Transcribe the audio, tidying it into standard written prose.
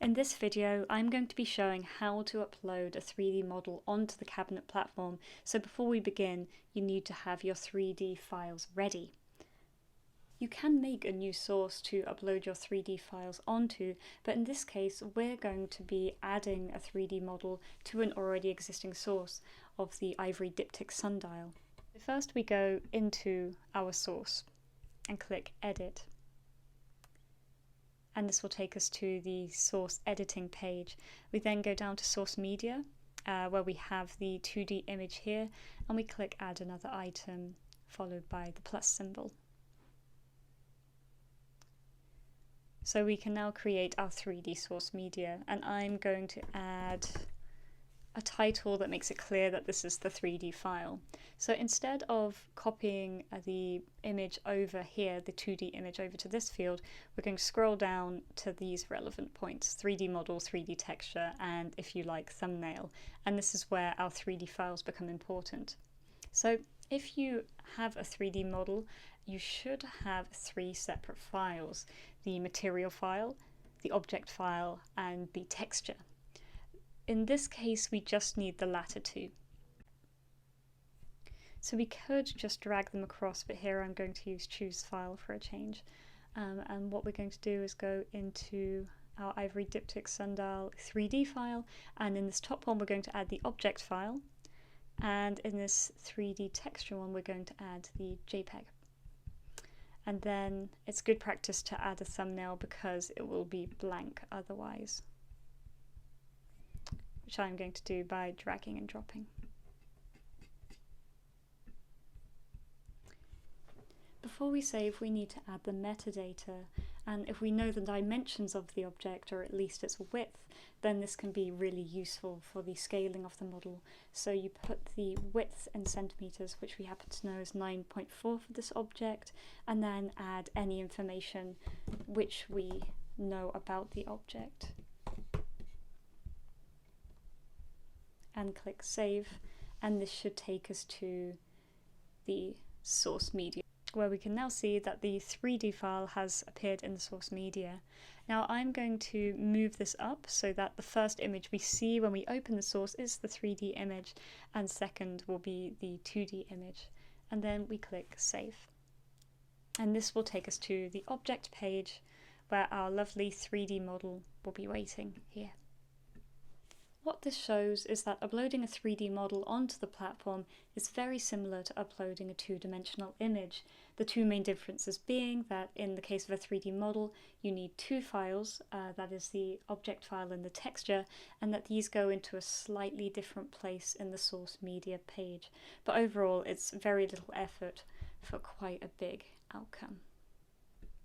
In this video, I'm going to be showing how to upload a 3D model onto the cabinet platform. So before we begin, you need to have your 3D files ready. You can make a new source to upload your 3D files onto, but in this case, we're going to be adding a 3D model to an already existing source of the ivory diptych sundial. First, we go into our source and click Edit. And this will take us to the source editing page. We then go down to source media, where we have the 2D image here, and we click add another item, followed by the plus symbol. So we can now create our 3D source media, and I'm going to add a title that makes it clear that this is the 3D file. So instead of copying the image over here, the 2D image over to this field, we're going to scroll down to these relevant points: 3D model, 3D texture, and if you like, thumbnail. And this is where our 3D files become important. So if you have a 3D model, you should have 3 separate files: the material file, the object file, and the texture. In this case, we just need the latter two. So we could just drag them across, but here I'm going to use choose file for a change. And what we're going to do is go into our ivory diptych sundial 3D file, and in this top one we're going to add the object file, and in this 3D texture one we're going to add the JPEG. And then it's good practice to add a thumbnail because it will be blank otherwise, which I'm going to do by dragging and dropping. Before we save, we need to add the metadata, and if we know the dimensions of the object, or at least its width, then this can be really useful for the scaling of the model. So you put the width in centimeters, which we happen to know is 9.4 for this object, and then add any information which we know about the object. And click save, and this should take us to the source media, where we can now see that the 3D file has appeared in the source media. Now I'm going to move this up so that the first image we see when we open the source is the 3D image, and second will be the 2D image, and then we click save. And this will take us to the object page where our lovely 3D model will be waiting here. What this shows is that uploading a 3D model onto the platform is very similar to uploading a two-dimensional image. The two main differences being that in the case of a 3D model, you need 2 files, that is the object file and the texture, and that these go into a slightly different place in the source media page. But overall, it's very little effort for quite a big outcome.